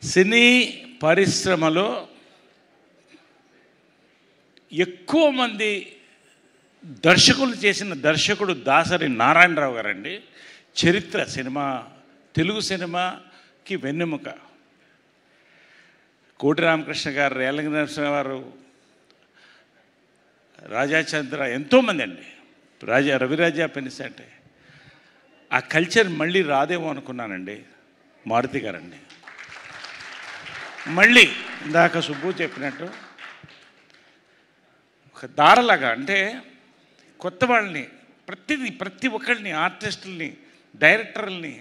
సినీ పరిశ్రమలో ఎక్కువ మంది దర్శకులు చేసిన దర్శకుడు దాసరి నారాయణరావు గారండి. చరిత్ర సినిమా, తెలుగు సినిమాకి వెన్నెముక. కోటి రామకృష్ణ గారు, రేలంగి నరసింహ గారు, రాజాచంద్ర, ఎంతోమంది అండి, రవిరాజా పెనిసంటే. ఆ కల్చర్ మళ్ళీ రాదేమో అనుకున్నానండి. మారుతి గారండి మళ్ళీ ఇందాక సుబ్బు చెప్పినట్టు ఒక దారలాగా, అంటే కొత్త వాళ్ళని, ప్రతి ఒక్కరిని, ఆర్టిస్టుల్ని, డైరెక్టర్లని,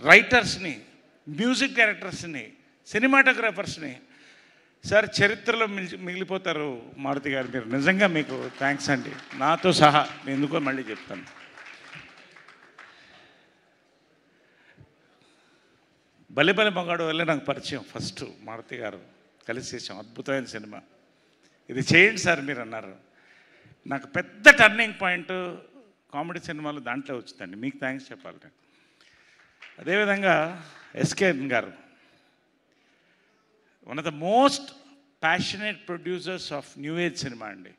రైటర్స్ని, మ్యూజిక్ డైరెక్టర్స్ని, సినిమాటోగ్రాఫర్స్ని. సార్ చరిత్రలో మిగిలిపోతారు మారుతి గారు. మీరు నిజంగా మీకు థ్యాంక్స్ అండి, నాతో సహా. నేను ఎందుకో మళ్ళీ చెప్తాను. బలిబలి మగాడు వల్లే నాకు పరిచయం. ఫస్ట్ మారుతి గారు కలిసి చేసాం, అద్భుతమైన సినిమా. ఇది చేయండి సార్ మీరు అన్నారు. నాకు పెద్ద టర్నింగ్ పాయింట్ కామెడీ సినిమాలు దాంట్లో వచ్చిందండి. మీకు థ్యాంక్స్ చెప్పాలి నేను. అదేవిధంగా ఎస్కేఎన్ గారు, one of the most passionate producers of new age cinema అండి.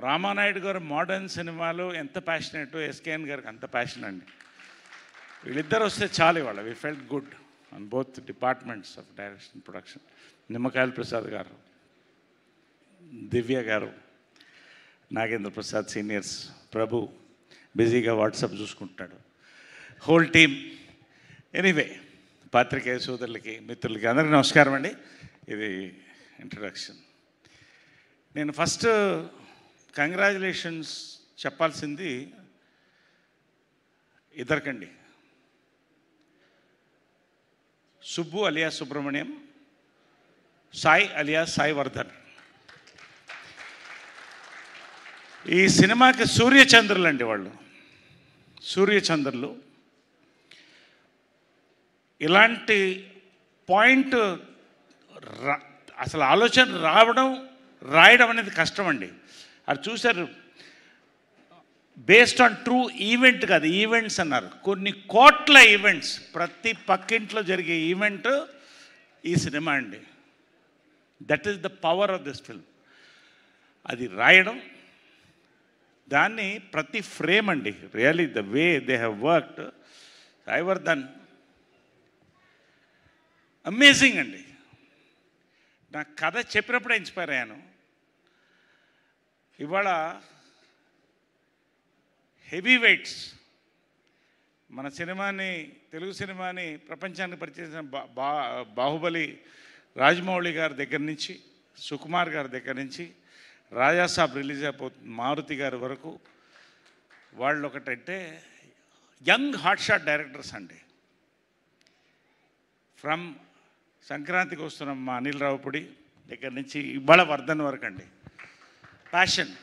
రామానాయుడు గారు మోడర్న్ సినిమాలో ఎంత ప్యాషనేటో ఎస్కేఎన్ గారికి అంత ప్యాషన్ అండి. వీళ్ళిద్దరు వస్తే చాలు ఇవాళ. We felt good on both departments of direction, production. Nimmakayala Prasad గారు, దివ్య గారు, నాగేంద్ర ప్రసాద్ సీనియర్స్, ప్రభు బిజీగా వాట్సాప్ చూసుకుంటున్నాడు, హోల్ టీమ్. ఎనీవే, పాత్రికేయ సోదరులకి, మిత్రులకి అందరికీ నమస్కారం అండి. ఇది ఇంట్రడక్షన్. నేను ఫస్ట్ కంగ్రాచులేషన్స్ చెప్పాల్సింది ఇద్దరికండి. సుబ్బు అలియా సుబ్రహ్మణ్యం, సాయి అలియా సాయి వర్ధన్. ఈ సినిమాకి సూర్యచంద్రులు అండి వాళ్ళు, సూర్యచంద్రులు. ఇలాంటి పాయింట్ అసలు ఆలోచన రాయడం అనేది కష్టం అండి. అది చూశారు, బేస్డ్ ఆన్ ట్రూ ఈవెంట్ కాదు, ఈవెంట్స్ అన్నారు. కొన్ని కోట్ల ఈవెంట్స్, ప్రతి పక్కింట్లో జరిగే ఈవెంట్ ఈ సినిమా అండి. That is the power of this film. అది రాయడం, దాన్ని ప్రతి ఫ్రేమ్ అండి, really the way they have worked. Sai Vardhan amazing అండి. నాకు కథ చెప్పినప్పుడే ఇన్స్పైర్ అయ్యాను. ఇవాళ హెవీ వెయిట్స్ మన సినిమాని, తెలుగు సినిమాని ప్రపంచానికి పరిచయం బాహుబలి రాజమౌళి గారి దగ్గర నుంచి, సుకుమార్ గారి దగ్గర నుంచి, రాజాసాబ్ రిలీజ్ అయిపోతుంది మారుతి గారి వరకు. వాళ్ళు ఒకటంటే యంగ్ హాట్షాట్ డైరెక్టర్స్ అండి. ఫ్రమ్ సంక్రాంతికి వస్తున్నాం మా అనిల్ రావుపూడి దగ్గర నుంచి ఇవాళ వర్ధన్ వరకు అండి.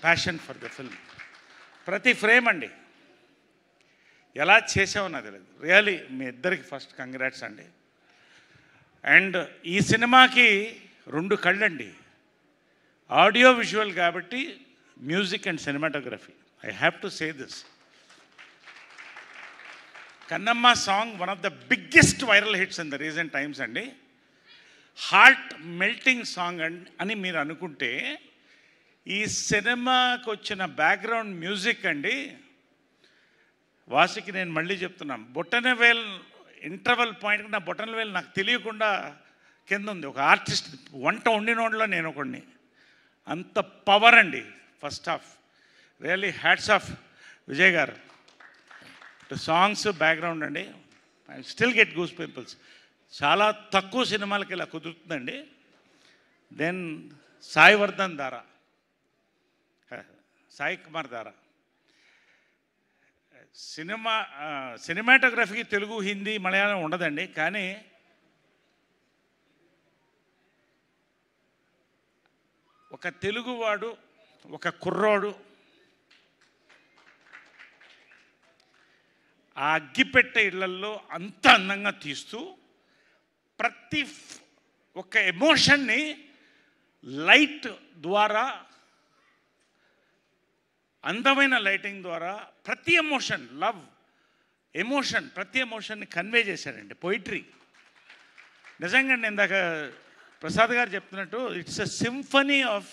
Passion for the film. ప్రతి ఫ్రేమ్ అండి ఎలా చేసామన్నది లేదు. రియలీ మీ ఇద్దరికి ఫస్ట్ కంగ్రాట్స్ అండి. అండ్ ఈ సినిమాకి 2 కళ్ళండి, ఆడియో విజువల్ కాబట్టి, music and cinematography. I have to say this. Kannamma song one of the biggest viral hits in the recent times అండి. హార్ట్ మెల్టింగ్ సాంగ్ అని మీరు అనుకుంటే, ఈ సినిమాకి వచ్చిన బ్యాక్గ్రౌండ్ మ్యూజిక్ అండి, వాసికి నేను మళ్ళీ చెప్తున్నాను, బొటనవేల్ ఇంటర్వల్ పాయింట్, నా బొటనవేల్ నాకు తెలియకుండా కింద ఉంది. ఒక ఆర్టిస్ట్, వంట వండినోడ్లో నేను ఒకడిని. అంత పవర్ అండి first half. Really hats off Vijay గారు. సాంగ్స్, బ్యాక్గ్రౌండ్ అండి, I still get goose pimples. చాలా తక్కువ సినిమాలకి ఇలా కుదురుతుందండి. దెన్ సాయి వర్ధన్ దారా, సాయి కుమార్ దారా. సినిమాటోగ్రఫీకి తెలుగు, హిందీ, మలయాళం ఉండదండి. కానీ ఒక తెలుగువాడు, ఒక కుర్రోడు ఆ అగ్గిపెట్టె ఇళ్లల్లో అంత అందంగా తీస్తూ, ప్రతి ఒక ఎమోషన్ని లైట్ ద్వారా, అందమైన లైటింగ్ ద్వారా, ప్రతి ఎమోషన్, లవ్ ఎమోషన్, ప్రతి ఎమోషన్ని కన్వే చేశాడండి. పోయిట్రీ. నిజంగా ఇందాక ప్రసాద్ గారు చెప్తున్నట్టు it's a symphony of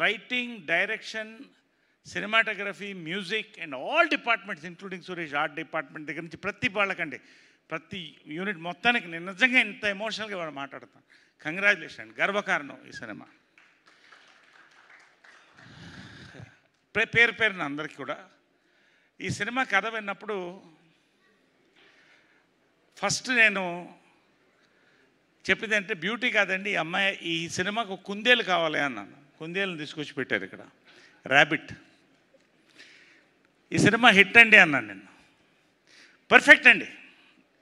writing, direction, cinematography, music and all departments including Suresh, art department దగ్గర నుంచి ప్రతి వాళ్ళకండి, ప్రతి యూనిట్ మొత్తానికి నేను నిజంగా ఇంత ఎమోషనల్గా వాళ్ళు మాట్లాడతాను. కంగ్రాచులేషన్, గర్వకారణం ఈ సినిమా. పేరు పేరున అందరికీ కూడా ఈ సినిమా కథ విన్నప్పుడు ఫస్ట్ నేను చెప్పింది అంటే బ్యూటీ కాదండి, ఈ అమ్మాయి ఈ సినిమాకు కుందేలు కావాలి అన్నాను. కుందేలను తీసుకొచ్చి పెట్టారు ఇక్కడ, ర్యాబిట్. ఈ సినిమా హిట్ అండి అన్నాను నేను. పర్ఫెక్ట్ అండి,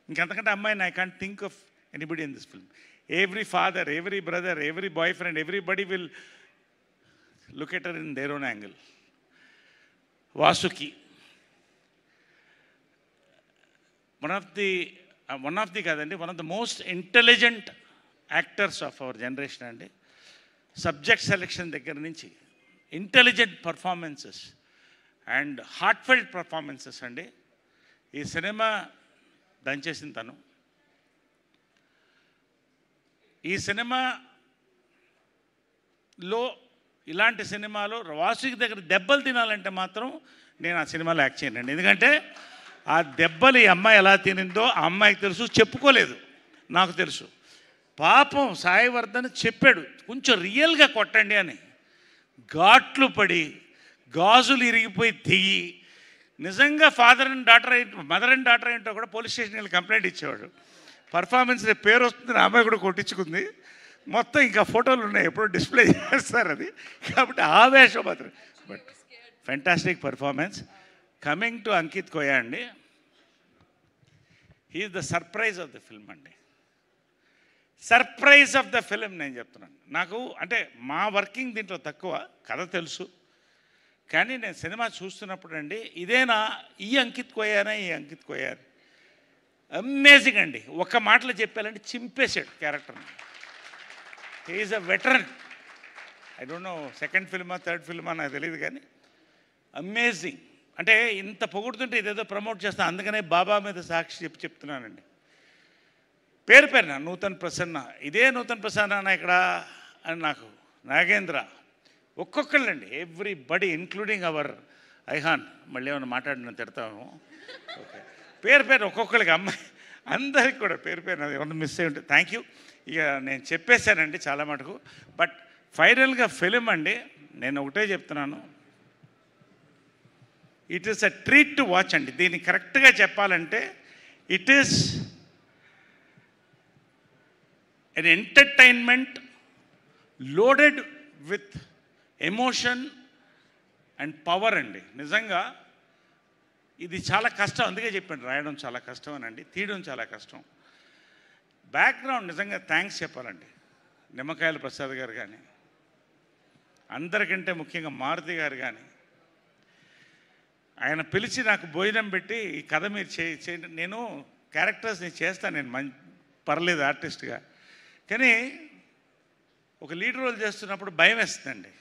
ఇంకెంతకంటే అమ్మాయిని I can't think of anybody in this film. Every father, every brother, every boy friend, everybody will look at her in their own angle. Vasuki one of the కాదండి, one of the most intelligent actors of our generation అండి. Subject selection దగ్గర నుంచి intelligent performances and heartfelt performances అండి. ఈ cinema దంచేసిన తను. ఈ సినిమాలో ఇలాంటి సినిమాలో వాసుకి దగ్గర దెబ్బలు తినాలంటే మాత్రం నేను ఆ సినిమాలో యాక్ట్ చేయనండి. ఎందుకంటే ఆ దెబ్బలు ఈ అమ్మాయి ఎలా తినిందో ఆ అమ్మాయికి తెలుసు, చెప్పుకోలేదు, నాకు తెలుసు. పాపం సాయివర్ధన్ చెప్పాడు కొంచెం రియల్గా కొట్టండి అని. ఘాట్లు పడి గాజులు ఇరిగిపోయి దిగి నిజంగా మదర్ అండ్ డాటర్ ఏంటో కూడా పోలీస్ స్టేషన్కి వెళ్ళి కంప్లైంట్ ఇచ్చేవాడు. పర్ఫార్మెన్స్ పేరు వస్తుంది, ఆ అమ్మాయి కూడా కొట్టించుకుంది. మొత్తం ఇంకా ఫోటోలు ఉన్నాయి, ఎప్పుడో డిస్ప్లే చేస్తారు అది. కాబట్టి ఆవేశం మాత్రం. But fantastic performance. Coming to Ankit Koya అండి, he's the surprise of the film అండి. సర్ప్రైజ్ ఆఫ్ ద ఫిలిం నేను చెప్తున్నాను. నాకు అంటే మా వర్కింగ్ దీంట్లో తక్కువ, కథ తెలుసు, కానీ నేను సినిమా చూస్తున్నప్పుడు అండి ఇదేనా, ఈ అంకిత్ కోయానా, ఈ అంకిత్ కోయా, అమేజింగ్ అండి. ఒక్క మాటలో చెప్పాలంటే చింపేశాడు క్యారెక్టర్ని. He's a veteran. I don't know second ఫిల్మా థర్డ్ ఫిల్మా నాకు తెలియదు, కానీ అమేజింగ్. అంటే ఇంత పొగుడుతుంటే ఇదేదో ప్రమోట్ చేస్తాను, అందుకనే బాబా మీద సాక్షి చెప్తున్నానండి. పేరు పేరున నూతన్ ప్రసన్న, ఇదే నూతన్ ప్రసన్న ఇక్కడ అని నాకు నాగేంద్ర, ఒక్కొక్కళ్ళండి, ఎవ్రీబడి ఇంక్లూడింగ్ అవర్ ఐహాన్. మళ్ళీ ఏమైనా మాట్లాడిన తిడతాము. ఓకే, పేరు ఒక్కొక్కరికి, అమ్మాయి అందరికి కూడా పేరు ఏమన్నా మిస్ అయ్యి ఉంటుంది. Thank you. ఇక నేను చెప్పేశానండి చాలా మటుకు. బట్ ఫైనల్గా ఫిలిం అండి, నేను ఒకటే చెప్తున్నాను, it is a treat to watch అండి. దీన్ని కరెక్ట్గా చెప్పాలంటే it is an entertainment loaded with emotion and power అండి. నిజంగా ఇది చాలా కష్టం, అందుకే చెప్పండి రాయడం చాలా కష్టం అనండి, తీయడం చాలా కష్టం. బ్యాక్గ్రౌండ్ నిజంగా థ్యాంక్స్ చెప్పాలండి. నిమ్మకాయల ప్రసాద్ గారు కానీ, అందరికంటే ముఖ్యంగా మారుతి గారు కానీ, ఆయన పిలిచి నాకు భోజనం పెట్టి ఈ కథ మీరు చేయండి, నేను క్యారెక్టర్స్ని చేస్తాను, నేను పర్లేదు ఆర్టిస్ట్గా, కానీ ఒక లీడ్ రోల్ చేస్తున్నప్పుడు భయం వేస్తుందండి.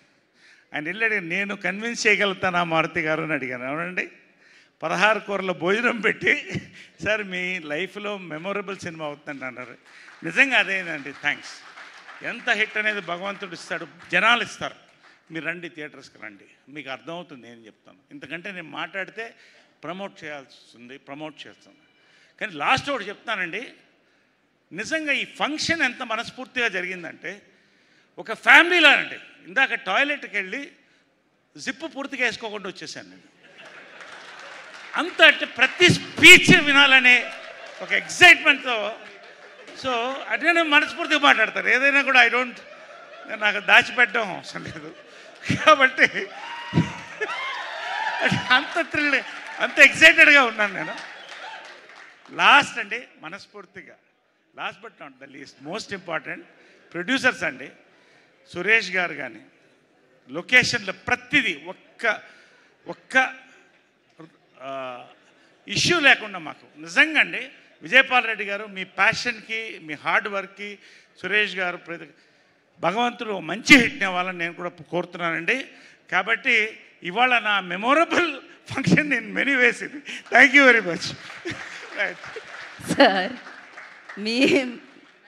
ఆయన వెళ్ళాడు, నేను కన్విన్స్ చేయగలుగుతాను ఆ మారుతి గారు అని అడిగాను. అవునండి, 16 కూరల భోజనం పెట్టి సార్ మీ లైఫ్లో మెమొరబుల్ సినిమా అవుతుందండి అన్నారు. నిజంగా అదేనండి, థ్యాంక్స్. ఎంత హిట్ అనేది భగవంతుడు ఇస్తాడు, జనాలు ఇస్తారు. మీరు రండి, థియేటర్స్కి రండి, మీకు అర్థమవుతుంది ఏం చెప్తాను. ఇంతకంటే నేను మాట్లాడితే ప్రమోట్ చేస్తుంది. కానీ లాస్ట్ ఒకటి చెప్తానండి, నిజంగా ఈ ఫంక్షన్ ఎంత మనస్ఫూర్తిగా జరిగిందంటే ఒక ఫ్యామిలీలో అండి. ఇందాక టాయిలెట్కి వెళ్ళి జిప్పు పూర్తిగా వేసుకోకుండా వచ్చేసాను నేను. అంత అంటే ప్రతి స్పీచ్ వినాలనే ఒక ఎక్సైట్మెంట్తో. సో అదే మనస్ఫూర్తిగా మాట్లాడతారు ఏదైనా కూడా. నాకు దాచిపెట్టడం అవసరం లేదు కాబట్టి అంత థ్రిల్, అంత ఎక్సైటెడ్గా ఉన్నాను నేను. లాస్ట్ అండి, మనస్ఫూర్తిగా last but not the least, most important producers అండి. సురేష్ గారు కానీ లొకేషన్లో ప్రతిదీ ఒక్క ఇష్యూ లేకుండా మాకు నిజంగా అండి. విజయపాల్ రెడ్డి గారు మీ ప్యాషన్కి, మీ హార్డ్ వర్క్కి, సురేష్ గారు భగవంతుడు మంచి హిట్ అవ్వాలని నేను కూడా కోరుతున్నానండి. కాబట్టి ఇవాళ నా memorable function in many ways ఇది. Thank you very much. Sir, me